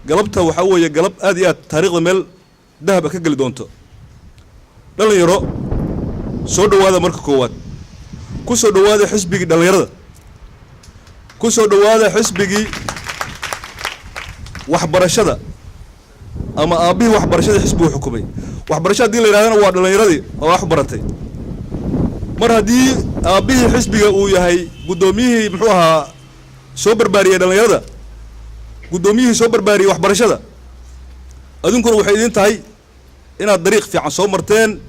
قلبتها وحوي قلب هذه تاريخ ميل ذهب كقل دونته دلنا يرى سود هذا مركب كوات كسود هذا حسبي دلنا يرى كسود هذا حسبي وحبر الشدة أما أبيه وحبر الشدة حسبه حكومي وحبر الشدة دي اللي أنا وعد دلنا يرى وحبرتي مرة دي أبيه حسبي وياهي قدوميه محوها سوبر باري دلنا يرى قدوميه سوبر باري وحبر الشدة أذنكم وحيدين تهي إن الطريق في عن صومرتين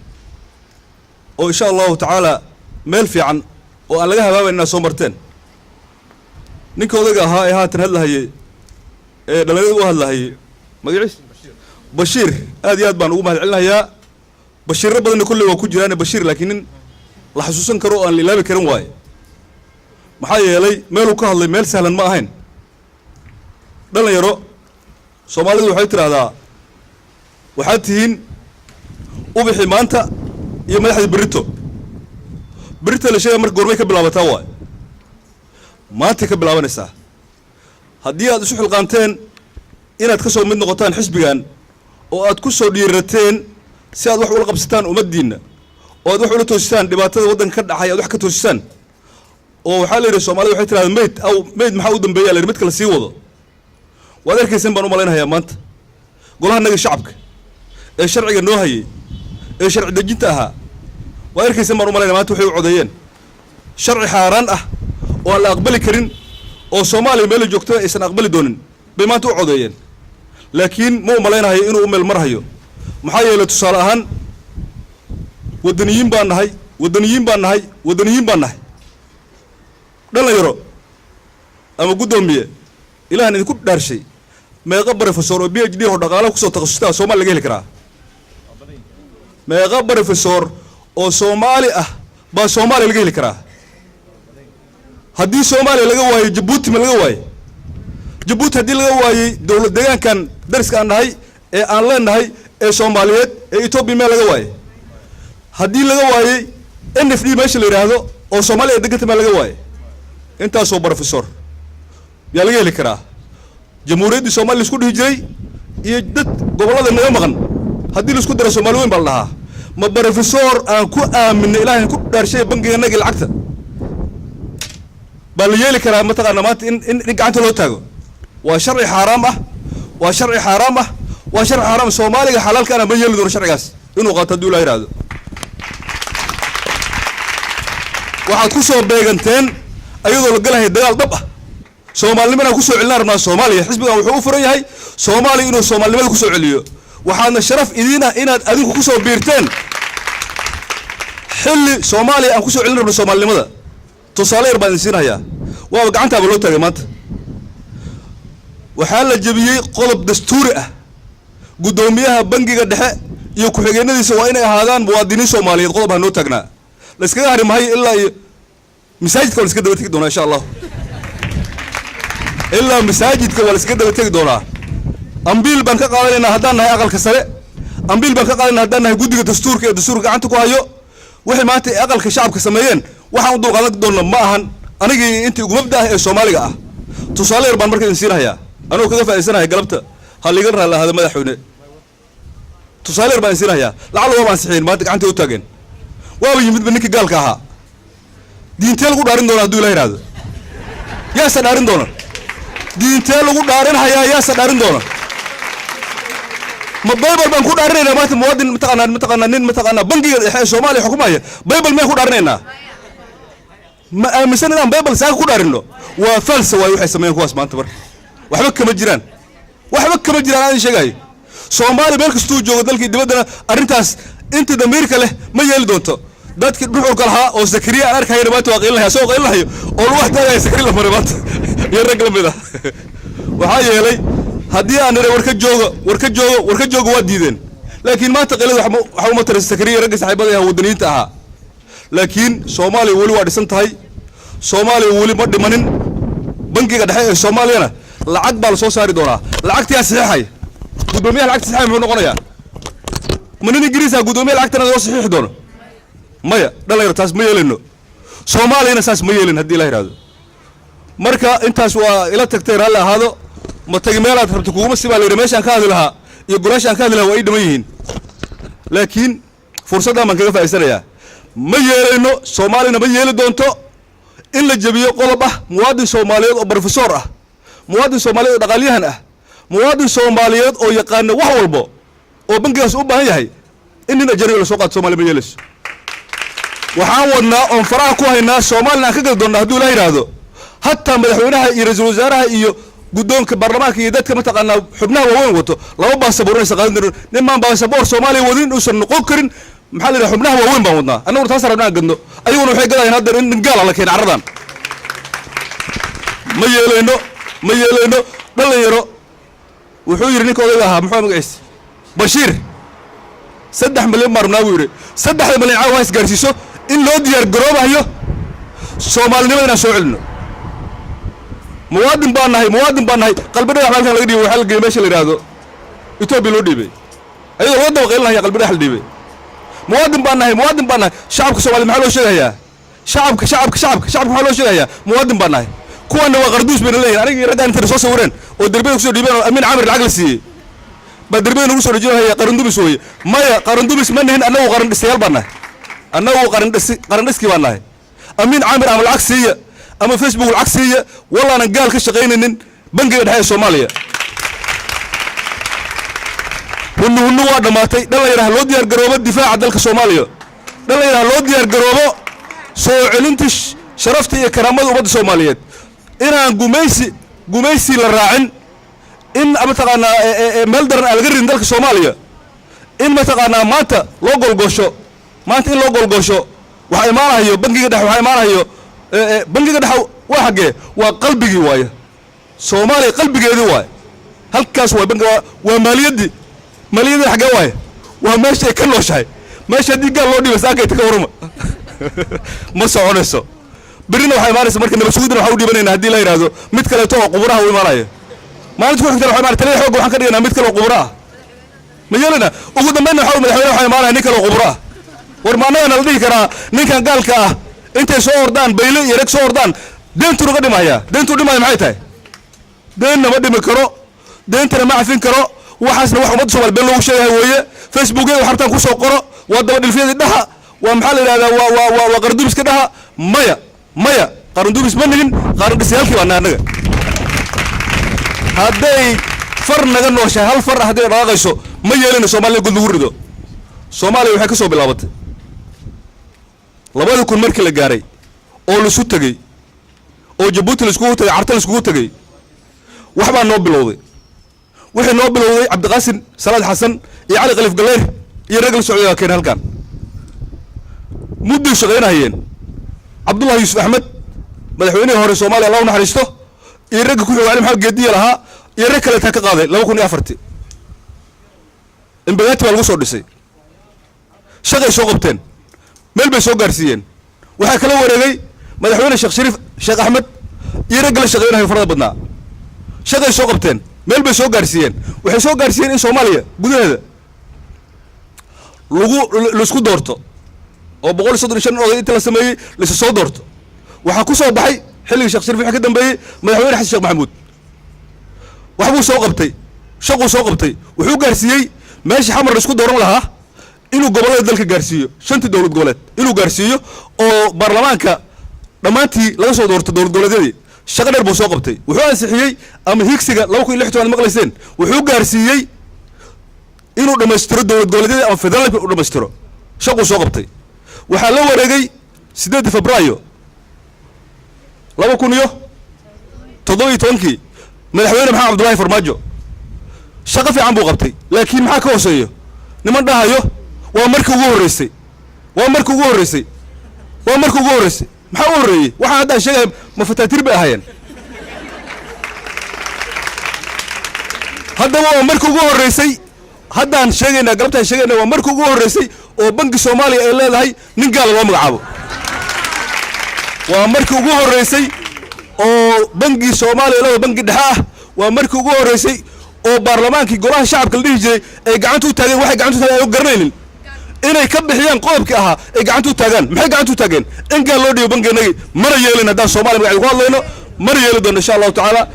وإن شاء الله تعالى ميل في عن وأنا لقاها بابا إنها صومرتين نيكو لقاها هاي هاتن هلا هي دلنا هلا هي ما يعيش بشير هذه يادبان وما هالعلنا يا بشير ربنا إن كل وكل جيران بشير لكن لحسوسن كرو أن لا بكرم واي محايا لي ميلو كهلا ميل سهلا ما هين دلنا يرو سومالي وحيد هذا وحاتين وبحي مانتا يا ملحد بريتو اللي شيء مرك قرمي كبلاوة توا ما تكبلاوة نسا هدي هذا شو القانتين إن تكسر من نقطان حسبيان أو أتكسر ديرتين سياد وح ولا قبستان ومدينة أو وح ولا توستان دبعت ودن كذا حياة وح كتوستان أو حال الرسومالي وحيت هذا ميت أو ميت محاود بيا اللي ميت كلا سيوضه وذلك يسمى بنو مالينها يا مانت قولها نجي شعبك الشرع النوهي الشرع دجنتها وأركي سمر مالنا ما توحي وعديين شرع حاران ولا أقبل كرين أو صومالي ميل جوكتو إيسان أقبل دونن بما تو عديين لكن مو مالنا هي إنه أم المرهيو محايا لتصالحان ودنيين بانهاي ودنيين بانهاي دلنا يرو أما قدوم بيه إلى أن يكون دارشي ما يقبر فسور بيه جديه ودقاله كسو تخصصتها صومال لقيه لكراه ما يقبر فسور أو صومالي با صومالي لقيه لكراه هدي صومالي لقواي جبوتي ما لقواي جبوت هدي لقواي دولة ديان كان درس كان هاي أنلين هاي صوماليات إثيوبيا ما لقواي هدي لقواي NFD ماشي اللي هذا أو صومالي دقت ما لقواي أنت صوبر فسور يا لقيه لكراه جمهورية الصومال اللي سكوت هجري يجدد قبل هذا النظام هدي اللي سكوت الصومال وين بالله ما بروفيسور أنكو من إله أنكو دار شيء بنجي نجي العكس بالليل كلام مثلا نمات إن قعدت له تاجو وشرع حرامه وشرع حرام صومالي حلال كان بيجي له دور شرع جاس إنه قاتل دولا يراد واحد كوسو بيجنتين أيضا لقله الدجال ضبه صومالي من كوسو علنا رنا صومالي حسب وحقوق فريق هاي صومالي إنه صومالي من كوسو عليو وحنا الشرف إذينا إن أديك كوسو بيرتين حل صومالي أن كوسو علنا رنا صومالي ماذا تصالي ربع نسينا يا وقعنتها بلوتها يا مات وحال الجبية قلب دستوري قدوميها بنجي قد حق يكحجنا دي سواء هذان مواطنين صوماليين قلبها نوتجنا لس كده هرم هاي إلا مساجد كون سكده بتيجي دونا إن شاء الله إلا مساجد كون سكده بتيجي دونا أمبيل بنك قالنا هدان هاي أقل كسرة أمبيل بنك قالنا هدان هاي جودي دستور كده دستور قعنتك وهايو وحي ماتي أقل كشعب كسمين waxaan dul qaadan doona ma ahan anigi intii ugu mabda ee Soomaaliga ah tusaale yar baan markaa insiinaya anoo kaga faa'iidsanahay galabta haliga raalaha madaxweyne tusaale yar baan insiinaya lacag waa saxiin maanta gacanta u taagan waa yimid ninkii gaalka ahaa diintee lagu dhaarin doona haduu ilaahay raado yaa sadaarin doona diintee lagu dhaarin hayaa yaa sadaarin doona ما بايبل بنكو دارنا ما تمودين متقنا نين متقنا بنجي الصومالي حكومية بايبل ما يكون دارنا ما مثلا بايبل ساق كون دارنا وفلسفة ويوحي سمين كواس ما انتبر وحبك مجران هذا شيء جاي صومالي بالك استوجو ذلك دبدنا أرنتاس أنت دميرك له ما يلدونته دات روحوا كلها أو زكريا أرك هاي ربات واقيل لها سوق إلا هي أول واحد هاي زكريا مربات يرجع بذا وهاي يلي هدي أنا ورك جوجو وديدين لكن ما تقلد حومة ترى السكرية رجع صاحبها ودنيا تها لكن صومالي ولي واحد سنتهاي صومالي ولي مد منن بنكي قد حي الصومالي أنا العقد بالصوصاري دونا العقد يا صحيح قدومي العقد صحيح من قنايا منين إنجليزي قدومي العقد أنا صحيح دونا مايا ده لا يرتاس مايا لينو صومالي أنا ساس مايا لين هدي لا يراد مركا أنت سوا إلى تكتير هلا هذا ma tagi meelaad rabto kuguma sibaa la yidhi meeshaan ka hadli lahaa iyo golaashaan ka hadli lahaa waa ay dhiman yihiin laakiin fursaddan baan kaga faa'iidsanayaa ma yeelayno soomaalina ma yeeli doonto in la jabiyo qodob ah muwaadin soomaaliyeed oo brofesor ah muwaadin soomaaliyeed oo dhaqaalyahan ah muwaadin soomaaliyeed oo yaqaana wax walbo oo bangigaas u baahan yahay in nin ajnabi la soo qaato Soomaaliya ma yeelayso waxaan wadnaa oon faraha ku haynaa Soomaalina aan ka gali doonnaa hadduu la yidhaahdo hataa madaxweynaha iyo ra-iisul wasaaraha iyo guddoonka baarlamaanka iyo dadka mataqaanaa xubnaha waaweyn wato laba baasaboor inaysan qaadan karin nimaan baasaboor Soomaaliya wadin uusan noqon karin maxaa la yidhaha xubnaha waaweyn baan wadnaa annaguna taas rabnaa gadno ayaguna waxay gadayaan hadda in gaala la keena carradan ma yeelayno dhalinyaro wuxuu yidhi ninka odayga ahaa muxuu magaciisa Bashiir 3 milyan marnaa buu yidhi 3 milyan caawa isgaarsiiso in loo diyaar garoobayo Soomaalinimada inaan soo celino muwaadin baan nahay qalbi dhagax halkan laga dhiibay waxa la geeyay meesha la yiraahdo Itoobiya loo dhiibay ayadoo loo daba qeylinayo qalbi dhagax la dhiibay muwaadin baan nahay shacabka Soomaaliya maxaa loo sheegayaa shacabka maxaa loo sheegayaa muwaadin baan nahay kuwana waa qarduus been leeyahay aniga raggan inta soo sawireen oo darbiyada ku soo dhiibeen oo Amin Camir lacag la siiyay ba darbiyada ugu soo dhajinaya qarandumis way maya qarandumis ma nahin annagu qaran dhisayaal baan nahay annagu qaran dhiski baan nahay Amin Camir ama lacag siiya ama Facebook lacag siiya wallaanan gaal ka shaqaynaynin bangiga dhexe Soomaaliya hunnu waa dhamaatay dhalinyaraha loo diyaar garoobo difaaca dalka Soomaaliya dhalinyaraha loo diyaar garoobo soo celinta sharafta iyo karaamada ummadda Soomaaliyeed inaan gumaysi la raacin in mataqaanaa meel daran aan laga ridin dalka Soomaaliya in mataqaanaa maanta loo golgosho waxa imaanayo bangiga dhexe bangiga dhexe waa xagee waa qalbigii waaye Soomaaliya qalbigeedii waaye halkaas waa bangiga waa maaliyadii xagee waaye waa meesha ay ka nooshahay meesha haddii gaal loo dhiibay saakay ka warama ma soconayso birina waxay imaanaysaa marka nabadsuudina waxa u dhiibanaynaa haddii la yiraahdo mid kale oo quburaha u imaanaya maalinta ku xigta waxay imaanaysaa taliya xoog waxaan ka dhiganaa mid kale oo quburaha ma yeelana ugu dambeyn madaxweyne waxay imaanaya nin kale oo quburaha war maanaga la dhihi karaa ninkan gaalka ah intay soo ordaan bayle iyo rag soo ordaan deentu uga dhimaya maxay tahay deenna ma dhimi karo deentana ma cafin karo waxaasna wax ummadda Soomaaliyeed been loogu sheegay weeye Facebook-eeda wax hartaan ku soo qoro waa daba dhilfiyada dhaha waa maxaa la yiraahdaa waa qardubiska dhaha maya qarandubis ma nigin qaran dhisayaalkii baa naga hadday far naga nooshahay hal far hadday dhaqayso ma yeelina Soomaaliya gud lagu rido Soomaaliya waxay ka soo bilaabatay 2000 markii la gaaray oo la isu tagay oo Djibouti la iskugu tagay Carta la iskugu tagay wax baa noo bilowday wixii noo bilowday Cabdiqaasim Salaad Xasan iyo Cali Khaliif Galeer iyo rag la socday keen halkan muddo shaqeynayeen Abdullah Yusuf Ahmed madaxweynaha hore Soomaaliya Allah u naxariisto iyo rag ku xigay Maxamed Geediye lahaa iyo rag kale ka qaaday 2004 in bagaati baa lagu soo dhisay shaqay soo qabteen meel bay soo gaarsiiyeen waxa kala wareegay madaxweyne Sheekh Ahmed iyo rag la shaqeynaya farada badnaa shaqay soo qabteen meel bay soo gaarsiiyeen waxay soo gaarsiiyeen in Soomaaliya gudaheeda lagu isku doorto oo 135 oday inta la sameeyay la soo doorto waxa ku soo baxay xilliga Sheekh Shariif ka dambeeyay madaxweyne Xasan Sheekh Maxamuud wax buu soo qabtay shaqo soo qabtay wuxuu gaarsiiyay meesha xamar la isku dooran lahaa inuu gobolada dalka gaarsiiyo 5 dawlad goboleed inuu gaarsiiyo oo baarlamaanka dhamaantii laga soo doorto dawlad goboleedyadii shaqo dheer buu soo qabtay wuxuu ansixiyay ama higsiga 2016 maqlayseen wuxuu gaarsiiyay inuu dhameystiro dawlad goboleedyada ama federaalka uu dhameystiro shaqo soo qabtay waxa la wareegay 8 Febraayo 2017 madaxweyne Maxamed Abdullaahi Farmaajo shaqo fiican buu qabtay laakiin maxaa ka hooseeyo niman dhahayo waa markii ugu horeysay maxaa u horeeyay waxa hadda sheegay ma fataatir bay ahaayeen hadda waa markii ugu horeysay haddaan sheegaynaa galabtaan sheegaynaa waa markii ugu horeysay oo bangi Soomaaliya ay leedahay nin gaal loo magacaabo waa markii ugu horeysay oo bangi Soomaaliya loo bangi dhexe ah waa markii ugu horeysay oo baarlamaankii golaha shacabka la dhihi jiray ay gacanta u taageen waxay gacanta u taageen oo garanaynin inay ka bixiyaan qodobkii ahaa ay gacanta u taagaan maxay gacanta u taageen in gaal loo dhigo bangigeennagii mana yeelin haddaan Soomaaliya magaceeda ku hadlayno mana yeeli doono insha Allah taala